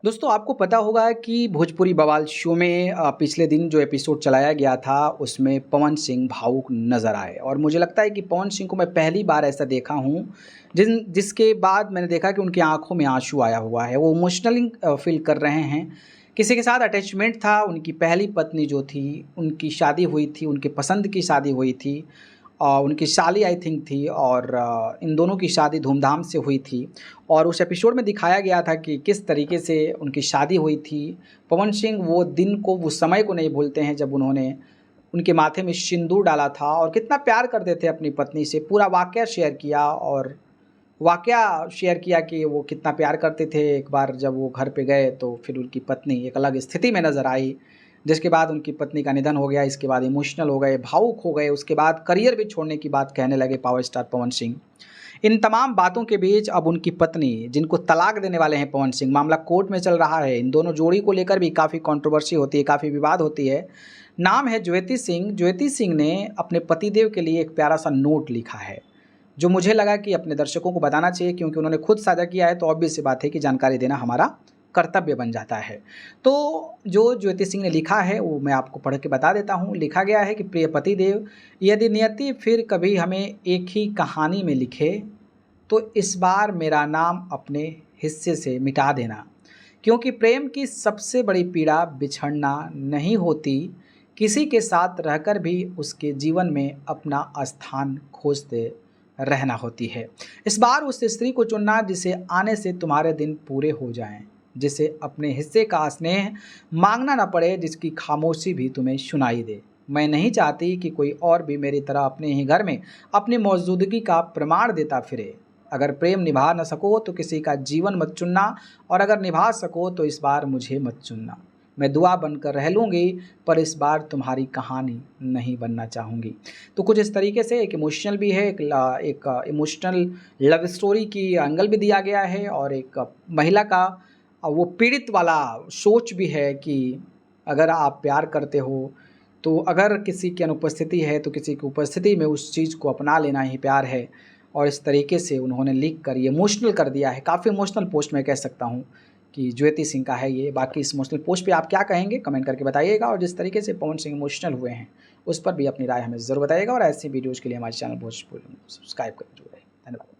दोस्तों आपको पता होगा कि भोजपुरी बवाल शो में पिछले दिन जो एपिसोड चलाया गया था उसमें पवन सिंह भावुक नज़र आए और मुझे लगता है कि पवन सिंह को मैं पहली बार ऐसा देखा हूँ जिसके बाद मैंने देखा कि उनकी आंखों में आंसू आया हुआ है। वो इमोशनली फील कर रहे हैं। किसी के साथ अटैचमेंट था। उनकी पहली पत्नी जो थी उनकी शादी हुई थी, उनके पसंद की शादी हुई थी और उनकी साली आई थिंक थी और इन दोनों की शादी धूमधाम से हुई थी। और उस एपिसोड में दिखाया गया था कि किस तरीके से उनकी शादी हुई थी। पवन सिंह वो दिन को, वो समय को नहीं भूलते हैं जब उन्होंने उनके माथे में सिंदूर डाला था और कितना प्यार करते थे अपनी पत्नी से। पूरा वाक़या शेयर किया और वाक़या शेयर किया कि वो कितना प्यार करते थे। एक बार जब वो घर पे गए तो फिर उनकी पत्नी एक अलग स्थिति में नज़र आई, जिसके बाद उनकी पत्नी का निधन हो गया। इसके बाद इमोशनल हो गए, भावुक हो गए, उसके बाद करियर भी छोड़ने की बात कहने लगे पावर स्टार पवन सिंह। इन तमाम बातों के बीच अब उनकी पत्नी, जिनको तलाक देने वाले हैं पवन सिंह, मामला कोर्ट में चल रहा है। इन दोनों जोड़ी को लेकर भी काफ़ी कंट्रोवर्सी होती है, काफ़ी विवाद होती है। नाम है ज्योति सिंह। ज्योति सिंह ने अपने पतिदेव के लिए एक प्यारा सा नोट लिखा है, जो मुझे लगा कि अपने दर्शकों को बताना चाहिए, क्योंकि उन्होंने खुद साझा किया है तो ऑब्वियस सी बात है कि जानकारी देना हमारा कर्तव्य बन जाता है। तो जो ज्योति सिंह ने लिखा है वो मैं आपको पढ़ के बता देता हूँ। लिखा गया है कि प्रिय पतिदेव, यदि नियति फिर कभी हमें एक ही कहानी में लिखे तो इस बार मेरा नाम अपने हिस्से से मिटा देना, क्योंकि प्रेम की सबसे बड़ी पीड़ा बिछड़ना नहीं होती, किसी के साथ रहकर भी उसके जीवन में अपना स्थान खोजते रहना होती है। इस बार उस स्त्री को चुनना जिसे आने से तुम्हारे दिन पूरे हो जाएं, जिसे अपने हिस्से का स्नेह मांगना न पड़े, जिसकी खामोशी भी तुम्हें सुनाई दे। मैं नहीं चाहती कि कोई और भी मेरी तरह अपने ही घर में अपनी मौजूदगी का प्रमाण देता फिरे। अगर प्रेम निभा न सको तो किसी का जीवन मत चुनना, और अगर निभा सको तो इस बार मुझे मत चुनना। मैं दुआ बनकर रह लूँगी, पर इस बार तुम्हारी कहानी नहीं बनना चाहूँगी। तो कुछ इस तरीके से एक इमोशनल भी है, एक इमोशनल लव स्टोरी की एंगल भी दिया गया है, और एक महिला का वो पीड़ित वाला सोच भी है कि अगर आप प्यार करते हो तो अगर किसी की अनुपस्थिति है तो किसी की उपस्थिति में उस चीज़ को अपना लेना ही प्यार है। और इस तरीके से उन्होंने लिख कर ये इमोशनल कर दिया है। काफ़ी इमोशनल पोस्ट मैं कह सकता हूँ कि ज्योति सिंह का है ये। बाकी इस इमोशनल पोस्ट पे आप क्या कहेंगे कमेंट करके बताइएगा, और जिस तरीके से पवन सिंह इमोशनल हुए हैं उस पर भी अपनी राय हमें ज़रूर बताइएगा। और ऐसी वीडियोज़ के लिए हमारे चैनल भोजपुरी सब्सक्राइब करें। धन्यवाद।